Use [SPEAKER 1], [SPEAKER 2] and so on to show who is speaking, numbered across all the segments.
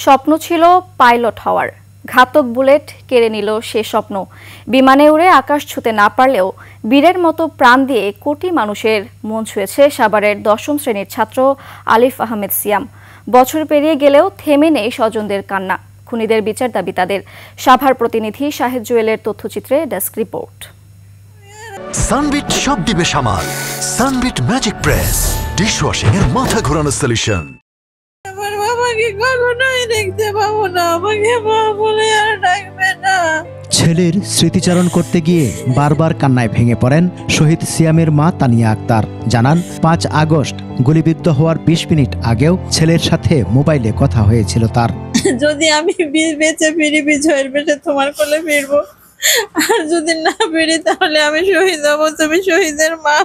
[SPEAKER 1] স্বপ্ন ছিল পাইলট হওয়ার, ঘাতক বুলেট কেড়ে নিল সে স্বপ্ন। বিমানে উড়ে আকাশ ছুঁতে না পারলেও বীরের মতো প্রাণ দিয়ে কোটি মানুষের মন ছুঁয়েছে সাভারের ১০ম শ্রেণীর ছাত্র আলিফ আহমেদ সিয়াম। বছর পেরিয়ে গেলেও থেমে নেই স্বজনদের কান্না। খুনিদের বিচার দাবি তাদের। সাভার প্রতিনিধি শাহেদ জুয়েলের তথ্যচিত্রে ডেস্ক রিপোর্ট।
[SPEAKER 2] সানবিট সব দিবে সামাল। সানবিট ম্যাজিক প্রেস ডিশওয়াশিং এর মাথা ঘোরানো সলিউশন।
[SPEAKER 3] আমার বাবাকে কখনোই দেখতে পাবো না, আমাকে মা বলে আর ডাকবে না।
[SPEAKER 4] ছেলের স্মৃতিচারণ করতে গিয়ে বারবার কান্নায় ভেঙে পড়েন শহীদ সিয়ামের মা তানিয়া আক্তার। জানান ৫ আগস্ট গুলিবিদ্ধ হওয়ার ২০ মিনিট আগেও ছেলের সাথে মোবাইলে কথা হয়েছিল তার।
[SPEAKER 3] যদি আমি বেঁচে ফিরি বিজয়ের বেশে তোমার কোলে ফিরবো, আর যদি না ফিরি তাহলে আমি শহীদ হবো, তুমি শহীদের মা।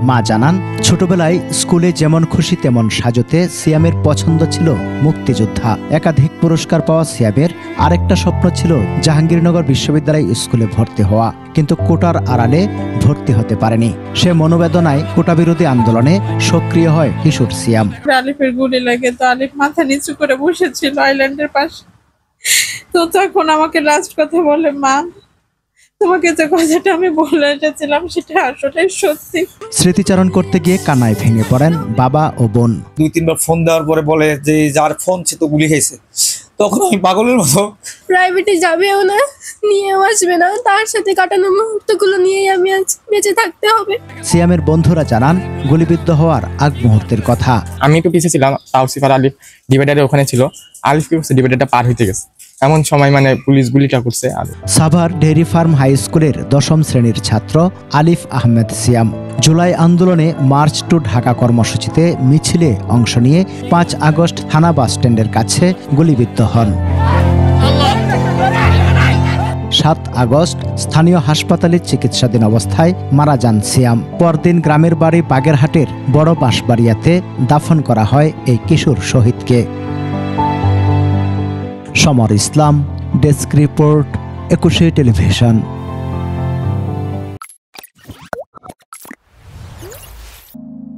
[SPEAKER 4] মা জানান ছোটবেলায় স্কুলে যেমন খুশি তেমন সাজতে সিয়ামের পছন্দ ছিল মুক্তিযোদ্ধা। একাধিক পুরস্কার পাওয়া সিয়ামের আরেকটা স্বপ্ন ছিল জাহাঙ্গীরনগর বিশ্ববিদ্যালয় স্কুলে ভর্তি হওয়া, কিন্তু কোটার আড়ালে ভর্তি হতে পারেনি। সে মনোবেদনায় কোটা বিরোধী আন্দোলনে সক্রিয় হয় কিশোর সিয়াম।
[SPEAKER 3] আলিফের গুলি লাগে, তো আলিফ মাথা নিচু করে বসেছিল আইল্যান্ডের পাশে। তো তখন আমাকে লাস্ট কথা বলে, মা তোমাকে যে কথাটা আমি বলে এসেছিলাম সেটা আসলে সত্যি।
[SPEAKER 4] স্মৃতিচারণ করতে গিয়ে কান্নায় ভেঙে পড়েন বাবা ও বোন।
[SPEAKER 5] ২-৩বার ফোন দেওয়ার পরে বলে যে যার ফোন সে তো গুলি খেয়েছে। তখন আমি পাগলের মতো
[SPEAKER 6] প্রাইভেটে যাবেও না, নিয়েও আসবে না, তার সাথে কাটানো মুহূর্তগুলো নিয়েই আমি আজ বেঁচে থাকতে হবে।
[SPEAKER 4] সিয়ামের বন্ধুরা জানান গুলিবিদ্ধ হওয়ার আগ মুহূর্তের কথা।
[SPEAKER 7] আমি একটু পিছিয়ে ছিলাম, তাওসিফার আলিফ ডিভাইডারে ওখানে ছিল। আলিফ কি করছে, ডিভাইডারটা পার হইতে গেছে, এমন সময় পুলিশ গুলিটা করছে।
[SPEAKER 4] সাভার ডেইরি ফার্ম হাই স্কুলের ১০ম শ্রেণীর ছাত্র আলিফ আহমেদ সিয়াম জুলাই আন্দোলনে মার্চ টু ঢাকা কর্মসূচিতে মিছিলে অংশ নিয়ে ৫ আগস্ট থানা বাস স্ট্যান্ডের কাছে গুলিবিদ্ধ হন। ৭ আগস্ট স্থানীয় হাসপাতালে চিকিৎসাধীন অবস্থায় মারা যান সিয়াম। পরদিন গ্রামের বাড়ি বাগেরহাটের বড় বাঁশবাড়িয়াতে দাফন করা হয় এই কিশোর শহীদকে। সমর ইসলাম, ডেস্ক রিপোর্ট, ২১ টেলিভিশন।